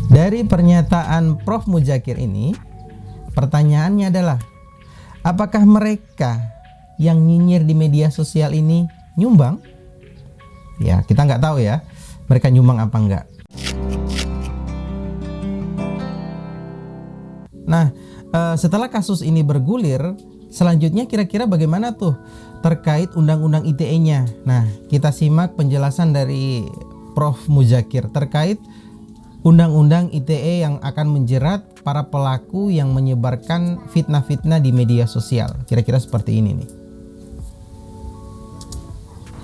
Dari pernyataan Prof. Muzakir ini, pertanyaannya adalah, apakah mereka yang nyinyir di media sosial ini nyumbang? Ya, kita nggak tahu ya, mereka nyumbang apa enggak. Nah, setelah kasus ini bergulir, selanjutnya kira-kira bagaimana tuh terkait undang-undang ITE-nya? Nah, kita simak penjelasan dari Prof. Muzakir terkait undang-undang ITE yang akan menjerat para pelaku yang menyebarkan fitnah-fitnah di media sosial. Kira-kira seperti ini nih.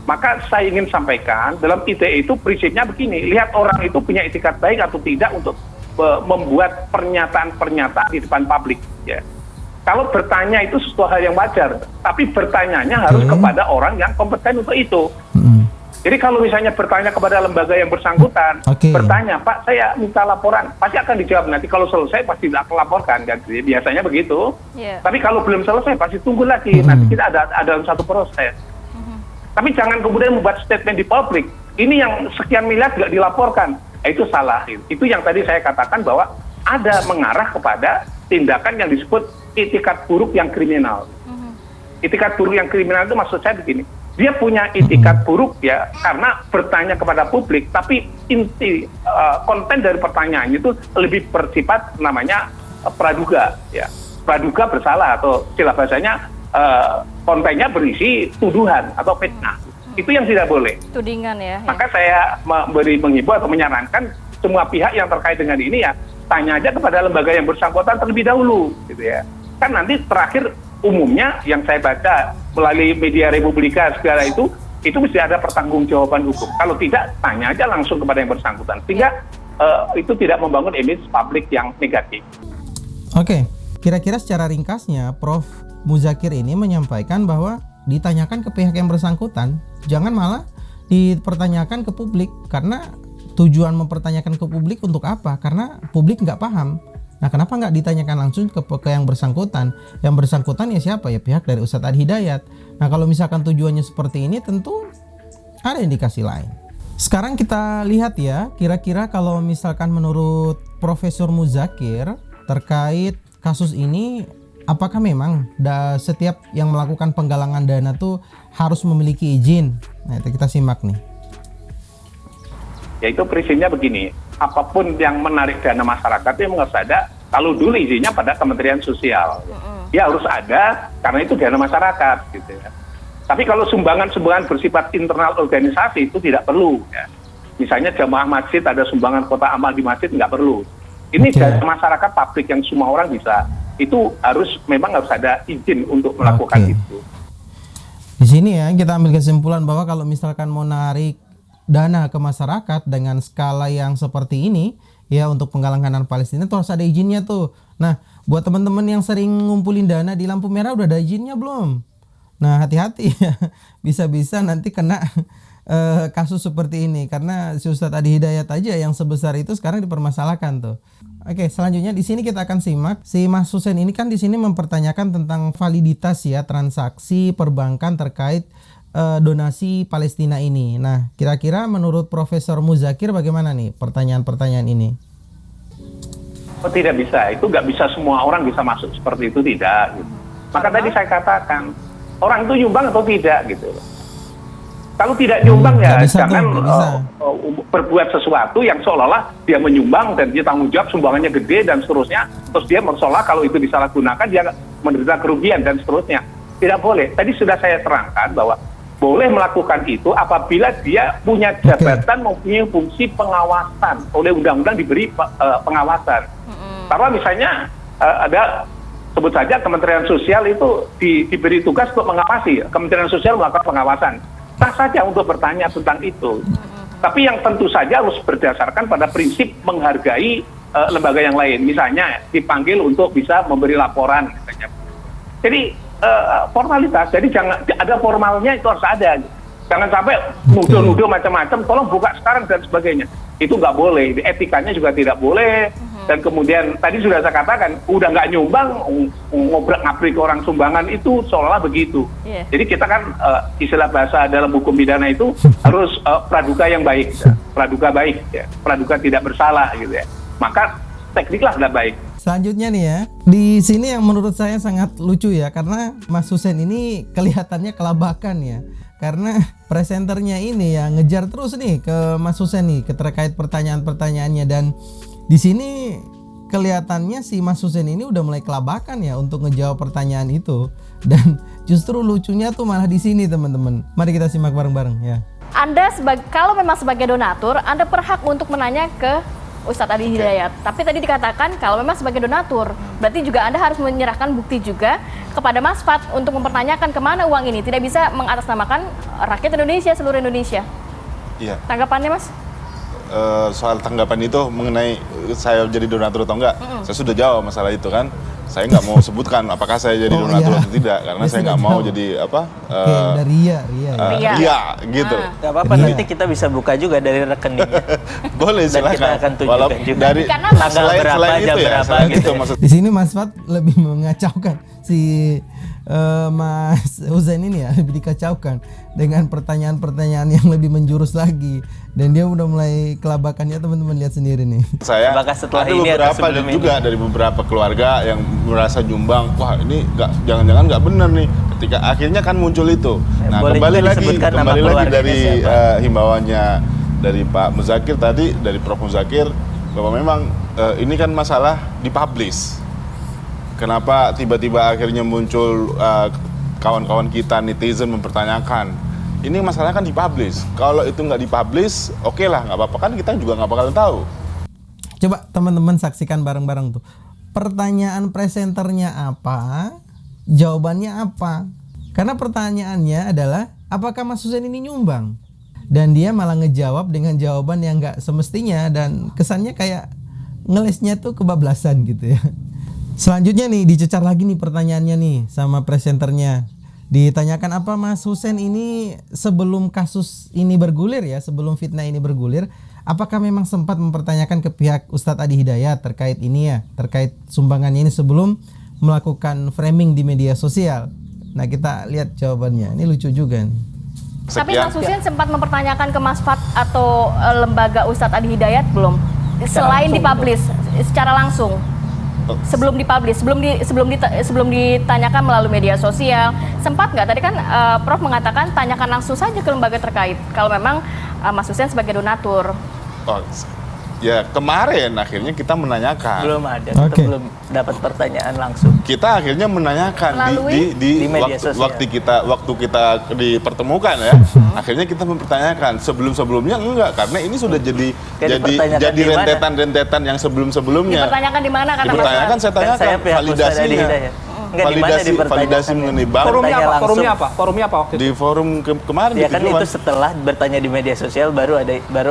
Maka saya ingin sampaikan, dalam ITE itu prinsipnya begini, lihat orang itu punya etikat baik atau tidak untuk membuat pernyataan-pernyataan di depan publik. Ya. Kalau bertanya itu sesuatu hal yang wajar, tapi bertanyanya harus kepada orang yang kompeten untuk itu. Jadi kalau misalnya bertanya kepada lembaga yang bersangkutan, bertanya, Pak, saya minta laporan, pasti akan dijawab nanti. Kalau selesai pasti akan laporkan, kan? Biasanya begitu. Tapi kalau belum selesai pasti tunggu lagi. Nanti kita ada dalam satu proses. Tapi jangan kemudian membuat statement di publik. Ini yang sekian miliar nggak dilaporkan. Itu salah. Itu yang tadi saya katakan bahwa ada mengarah kepada tindakan yang disebut itikat buruk yang kriminal. Itikat buruk yang kriminal itu maksud saya begini. Dia punya itikat buruk ya karena bertanya kepada publik, tapi inti konten dari pertanyaannya itu lebih bersifat namanya praduga ya. Praduga bersalah atau istilah bahasanya kontennya berisi tuduhan atau fitnah. Itu yang tidak boleh. Tudingan ya. Maka saya mengimbau atau menyarankan semua pihak yang terkait dengan ini ya tanya aja kepada lembaga yang bersangkutan terlebih dahulu, gitu ya. Kan nanti terakhir umumnya yang saya baca melalui media Republika segala itu mesti ada pertanggungjawaban hukum. Kalau tidak, tanya aja langsung kepada yang bersangkutan. Sehingga itu tidak membangun image publik yang negatif. Oke, kira-kira secara ringkasnya Prof. Muzakir ini menyampaikan bahwa ditanyakan ke pihak yang bersangkutan, jangan malah dipertanyakan ke publik, karena tujuan mempertanyakan ke publik untuk apa? Karena publik nggak paham. Nah, kenapa nggak ditanyakan langsung ke yang bersangkutan? Yang bersangkutan ya siapa? Ya pihak dari Ustadz Adi Hidayat. Nah, kalau misalkan tujuannya seperti ini, tentu ada indikasi lain. Sekarang kita lihat ya, kira-kira kalau misalkan menurut Profesor Muzakir terkait kasus ini, apakah memang setiap yang melakukan penggalangan dana tuh harus memiliki izin? Nah, itu kita simak nih. Yaitu prinsipnya begini, apapun yang menarik dana masyarakat itu harus ada. Kalau dulu izinnya pada Kementerian Sosial, ya harus ada karena itu dana masyarakat, gitu ya. Tapi kalau sumbangan-sumbangan bersifat internal organisasi itu tidak perlu. Ya. Misalnya jamaah masjid ada sumbangan kota amal di masjid nggak perlu. Ini dana masyarakat publik yang semua orang bisa. Itu memang harus ada izin untuk melakukan itu. Di sini ya kita ambil kesimpulan bahwa kalau misalkan mau narik dana ke masyarakat dengan skala yang seperti ini ya untuk penggalangan Palestina tuh harus ada izinnya tuh. Nah, buat teman-teman yang sering ngumpulin dana di lampu merah udah ada izinnya belum? Nah, hati-hati ya. Bisa-bisa nanti kena kasus seperti ini karena si Ustadz Adi Hidayat aja yang sebesar itu sekarang dipermasalahkan tuh. Oke, selanjutnya di sini kita akan simak si Mas Husein ini kan di sini mempertanyakan tentang validitas ya transaksi perbankan terkait donasi Palestina ini. Nah, kira-kira menurut Profesor Muzakir bagaimana nih pertanyaan-pertanyaan ini? Oh, tidak bisa, itu nggak bisa semua orang bisa masuk seperti itu, tidak. Gitu. Maka tadi saya katakan orang itu nyumbang atau tidak gitu. Kalau tidak nyumbang ya jangan berbuat sesuatu yang seolah-olah dia menyumbang dan dia tanggung jawab sumbangannya gede dan seterusnya. Terus dia seolah kalau itu disalahgunakan dia menderita kerugian dan seterusnya. Tidak boleh. Tadi sudah saya terangkan bahwa boleh melakukan itu apabila dia punya jabatan mempunyai fungsi pengawasan. Oleh undang-undang diberi pengawasan. Karena misalnya ada sebut saja Kementerian Sosial itu diberi tugas untuk mengawasi. Kementerian Sosial melakukan pengawasan. Sah saja untuk bertanya tentang itu. Tapi yang tentu saja harus berdasarkan pada prinsip menghargai lembaga yang lain. Misalnya dipanggil untuk bisa memberi laporan. Misalnya. Jadi formalitas, jadi jangan ada formalnya itu harus ada. Jangan sampai nuduh-nuduh macam-macam, tolong buka sekarang dan sebagainya. Itu nggak boleh, etikanya juga tidak boleh. Dan kemudian tadi sudah saya katakan, udah nggak nyumbang, ngobrak-ngabrik orang sumbangan itu seolah-olah begitu. Jadi kita kan istilah bahasa dalam hukum pidana itu harus praduga yang baik, praduga baik, ya. Praduga tidak bersalah gitu ya. maka tekniklah adalah baik. Selanjutnya nih ya, di sini yang menurut saya sangat lucu ya, karena Mas Hussein ini kelihatannya kelabakan ya, karena presenternya ini ya ngejar terus nih ke Mas Hussein nih terkait pertanyaan-pertanyaannya, dan di sini kelihatannya si Mas Hussein ini udah mulai kelabakan ya untuk ngejawab pertanyaan itu, dan justru lucunya tuh malah di sini teman-teman. Mari kita simak bareng-bareng ya. Anda kalau memang sebagai donatur, Anda berhak untuk menanya ke Ustadz Adi Hidayat. Tapi tadi dikatakan kalau memang sebagai donatur, berarti juga Anda harus menyerahkan bukti juga kepada Mas Fad untuk mempertanyakan kemana uang ini. Tidak bisa mengatasnamakan rakyat Indonesia, seluruh Indonesia. Iya. Tanggapannya, Mas? Soal tanggapan itu mengenai saya jadi donatur atau enggak, saya sudah jawab masalah itu kan. Saya nggak mau sebutkan apakah saya jadi donatur atau tidak, karena saya nggak mau jadi apa? Dari Ria gitu. Gak apa-apa, nanti kita bisa buka juga dari rekeningnya. Boleh, Dan silakan. kita akan tunjukkan juga. Dari Karena tanggal berapa, jam berapa selain gitu itu ya. maksud. Di sini Mas Fad lebih mengacaukan si Mas Hussein ini ya, lebih dikacaukan dengan pertanyaan-pertanyaan yang lebih menjurus lagi, dan dia udah mulai kelabakannya, teman-teman lihat sendiri nih. Saya Apakah setelah ada ini atau beberapa sebelum ini? juga dari beberapa keluarga yang merasa nyumbang, wah ini jangan-jangan nggak benar nih. Ketika akhirnya kan muncul itu. Nah Boleh kembali juga lagi disebutkan nama keluarganya dari siapa? himbauannya dari Pak Muzakir tadi, dari Prof Muzakir, bahwa memang ini kan masalah dipublish. Kenapa tiba-tiba akhirnya muncul kawan-kawan kita netizen mempertanyakan? Ini masalahnya kan dipublish. Kalau itu nggak dipublish, oke lah, nggak apa-apa, kan kita juga nggak bakalan tahu. Coba teman-teman saksikan bareng-bareng tuh. Pertanyaan presenternya apa? Jawabannya apa? Karena pertanyaannya adalah apakah Mas Hussein ini nyumbang? Dan dia malah ngejawab dengan jawaban yang nggak semestinya, dan kesannya kayak ngelesnya tuh kebablasan gitu ya. Selanjutnya nih dicecar lagi nih pertanyaannya nih sama presenternya. Ditanyakan apa Mas Hussein ini sebelum kasus ini bergulir ya, sebelum fitnah ini bergulir, apakah memang sempat mempertanyakan ke pihak Ustadz Adi Hidayat terkait ini ya, terkait sumbangannya ini sebelum melakukan framing di media sosial? Nah kita lihat jawabannya, ini lucu juga nih. Tapi Mas Hussein sempat mempertanyakan ke Mas Fad atau lembaga Ustadz Adi Hidayat belum? Selain dipublish secara langsung. Sebelum dipublish, sebelum ditanyakan melalui media sosial, sempat nggak? Tadi kan Prof mengatakan tanyakan langsung saja ke lembaga terkait kalau memang Mas Hussein sebagai donatur. Oh, ya kemarin akhirnya kita menanyakan. Belum ada, kita Oke. belum dapat pertanyaan langsung. Kita akhirnya menanyakan Melalui? Di media waktu kita dipertemukan ya. Akhirnya kita mempertanyakan. Sebelumnya enggak, karena ini sudah jadi dipertanyakan di mana? rentetan yang sebelumnya. Dipertanyakan di mana kata Mas Dipertanyakan, Fad? saya tanyakan saya pihak Ustadz Adi validasinya. Hidayat. Enggak, di mana dipertanyakan? Validasi mengenai bank. Forumnya apa? Forumnya apa waktu itu? Di forum kemarin Ya di kan kejuan. itu setelah bertanya di media sosial baru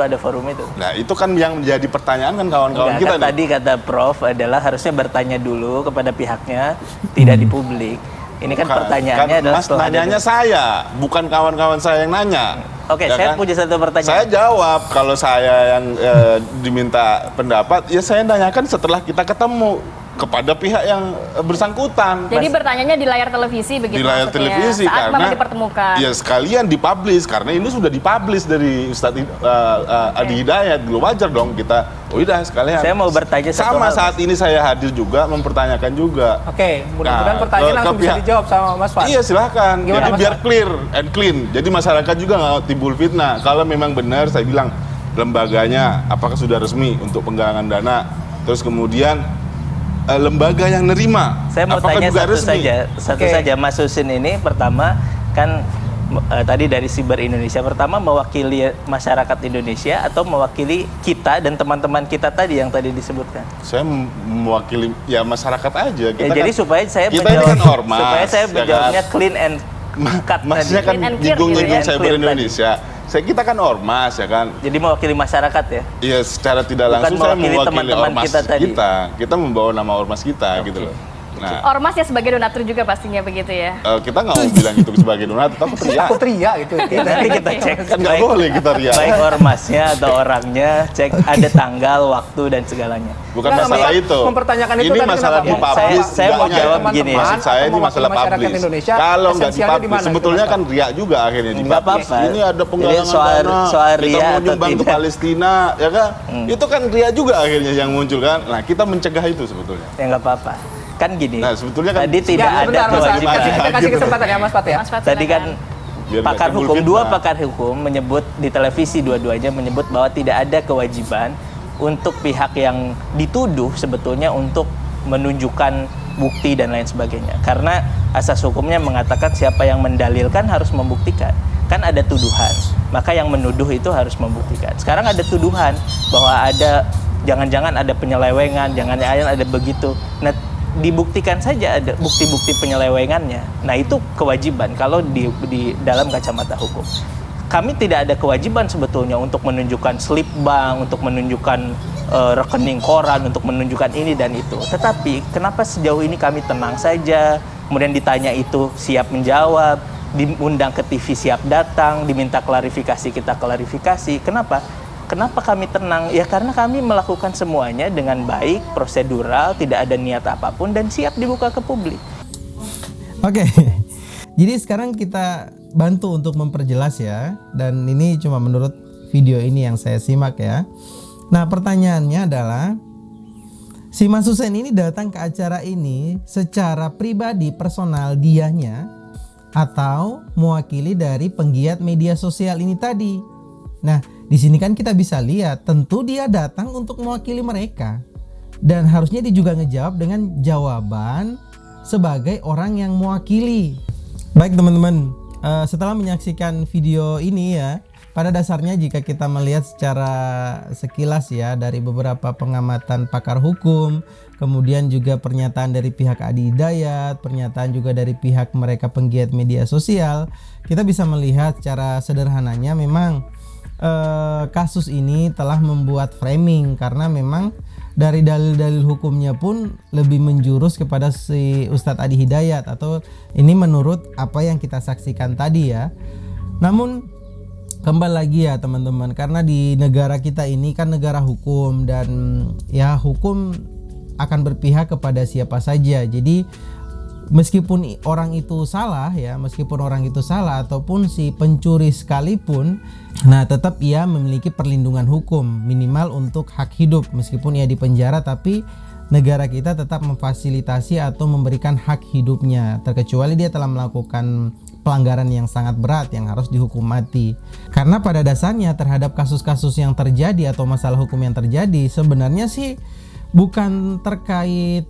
ada forum itu. Nah itu kan yang menjadi pertanyaan kan kawan-kawan Enggak, kita kan nih. tadi kata Prof adalah harusnya bertanya dulu kepada pihaknya, tidak di publik. Ini kan pertanyaannya adalah Mas setelah nanyanya saya, bukan kawan-kawan saya yang nanya. Oke, Ya saya kan? punya satu pertanyaan. Saya jawab, kalau saya yang diminta pendapat, ya saya tanyakan setelah kita ketemu kepada pihak yang bersangkutan. Jadi bertanyanya di layar televisi begitu Di layar maksudnya, televisi saat karena memang dipertemukan. ya sekalian dipublish, karena ini sudah dipublish dari Ustadz Adi Hidayat. Belum wajar dong kita, oh udah sekalian. Saya mau bertanya satu sama hal, saat ini saya hadir juga mempertanyakan juga. Oke, mudah-mudahan Nah, pertanyaan ke langsung bisa pihak- dijawab sama Mas Fad. Iya silahkan. Gimana, Jadi Mas biar Fad? clear and clean. Jadi masyarakat juga nggak timbul fitnah. Kalau memang benar, saya bilang lembaganya apakah sudah resmi untuk penggalangan dana. Terus kemudian lembaga yang nerima. Saya mau apakah tanya juga satu resmi? satu Oke. saja. Mas Hussein ini pertama kan tadi dari Siber Indonesia, pertama mewakili masyarakat Indonesia atau mewakili kita dan teman-teman kita tadi yang tadi disebutkan? Saya mewakili ya masyarakat aja. Ya, jadi supaya saya kita ini kan ormas, supaya saya ya kan? menjawabnya clean and cut Maksudnya tadi. kan Clean and clear nyinggung-nyinggung gitu ya. Cyber Clear tadi. Indonesia. Kita kan ormas ya kan. Jadi mewakili masyarakat ya. Iya, secara tidak Bukan langsung saya mewakili mewakili teman-teman ormas kita tadi. kita. Kita membawa nama ormas kita gitu loh. Nah, Ormas ya sebagai donatur juga pastinya begitu ya. kita nggak mau bilang itu sebagai donatur, tapi teriak. Aku teriak gitu. Nanti kita cek Kan nggak boleh kita riak. baik ormasnya atau orangnya, cek ada tanggal, waktu dan segalanya. Bukan Nggak, masalah Mas, itu. mempertanyakan itu Ini tadi masalah kenapa? di publish. Saya mau enggaknya. jawab begini. Maksud saya ini Atau masalah masyarakat publish. Indonesia, Kalau nggak di esensialnya di publish, mana sebetulnya gitu, kan riak juga akhirnya di Nggak publish. apa-apa. Ini ada Jadi penggalangan soal dana, ria kita mau atau nyumbang ke tidak. Palestina, ya kan? Itu kan riak juga akhirnya yang muncul kan. Nah, kita mencegah itu sebetulnya. Ya nggak apa-apa. Kan gini. Nah, sebetulnya kan- tadi tidak Ya, ada bentar, Mas. kewajiban. Kita kasih kesempatan ya, Mas Pat ya. Mas Fat, Tadi kan silakan. Biar nggak pakar timbul hukum, dua fitnah. pakar hukum menyebut di televisi dua-duanya menyebut bahwa tidak ada kewajiban untuk pihak yang dituduh sebetulnya untuk menunjukkan bukti dan lain sebagainya. Karena asas hukumnya mengatakan siapa yang mendalilkan harus membuktikan. Kan ada tuduhan, maka yang menuduh itu harus membuktikan. Sekarang ada tuduhan bahwa ada jangan-jangan ada penyelewengan, jangan-jangan ada begitu. Nah, dibuktikan saja ada bukti-bukti penyelewengannya. Nah, itu kewajiban kalau di dalam kacamata hukum. Kami tidak ada kewajiban sebetulnya untuk menunjukkan slip bank, untuk menunjukkan rekening koran, untuk menunjukkan ini dan itu. Tetapi kenapa sejauh ini kami tenang saja, kemudian ditanya itu siap menjawab, diundang ke TV siap datang, diminta klarifikasi kita klarifikasi. Kenapa kami tenang? Ya karena kami melakukan semuanya dengan baik, prosedural, tidak ada niat apapun dan siap dibuka ke publik. Oke. Jadi sekarang kita bantu untuk memperjelas ya. Dan ini cuma menurut video ini yang saya simak ya. Nah, pertanyaannya adalah si Mas Hussein ini datang ke acara ini secara pribadi personal dianya atau mewakili dari penggiat media sosial ini tadi. Nah, di sini kan kita bisa lihat tentu dia datang untuk mewakili mereka. Dan harusnya dia juga ngejawab dengan jawaban sebagai orang yang mewakili. Baik teman-teman, setelah menyaksikan video ini ya, pada dasarnya jika kita melihat secara sekilas ya dari beberapa pengamatan pakar hukum, kemudian juga pernyataan dari pihak Adi Hidayat, pernyataan juga dari pihak mereka penggiat media sosial, kita bisa melihat secara sederhananya memang kasus ini telah membuat framing karena memang dari dalil-dalil hukumnya pun lebih menjurus kepada si Ustadz Adi Hidayat, atau ini menurut apa yang kita saksikan tadi ya. Namun kembali lagi ya teman-teman, karena di negara kita ini kan negara hukum dan ya hukum akan berpihak kepada siapa saja. Jadi meskipun orang itu salah ya, meskipun orang itu salah ataupun si pencuri sekalipun, nah tetap ia memiliki perlindungan hukum minimal untuk hak hidup. Meskipun ia dipenjara, tapi negara kita tetap memfasilitasi atau memberikan hak hidupnya, terkecuali dia telah melakukan pelanggaran yang sangat berat yang harus dihukum mati. Karena pada dasarnya terhadap kasus-kasus yang terjadi atau masalah hukum yang terjadi sebenarnya sih bukan terkait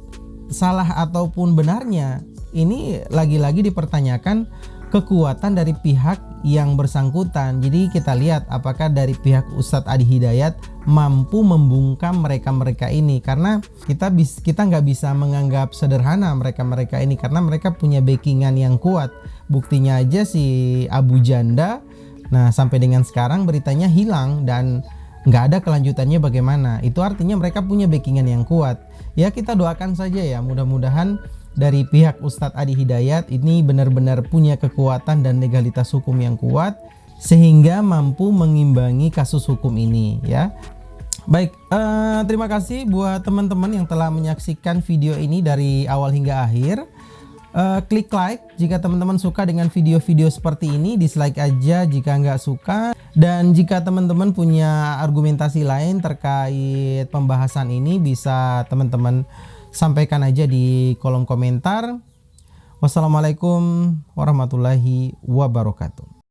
salah ataupun benarnya. Ini lagi-lagi dipertanyakan kekuatan dari pihak yang bersangkutan. Jadi kita lihat apakah dari pihak Ustadz Adi Hidayat mampu membungkam mereka-mereka ini, karena kita nggak bisa menganggap sederhana mereka-mereka ini karena mereka punya backingan yang kuat. Buktinya aja si Abu Janda, nah sampai dengan sekarang beritanya hilang dan nggak ada kelanjutannya bagaimana. Itu artinya mereka punya backingan yang kuat. Ya kita doakan saja ya, mudah-mudahan dari pihak Ustadz Adi Hidayat ini benar-benar punya kekuatan dan legalitas hukum yang kuat sehingga mampu mengimbangi kasus hukum ini ya. Baik, terima kasih buat teman-teman yang telah menyaksikan video ini dari awal hingga akhir. Klik like jika teman-teman suka dengan video-video seperti ini, dislike aja jika nggak suka. Dan jika teman-teman punya argumentasi lain terkait pembahasan ini, bisa teman-teman sampaikan aja di kolom komentar. Wassalamualaikum warahmatullahi wabarakatuh.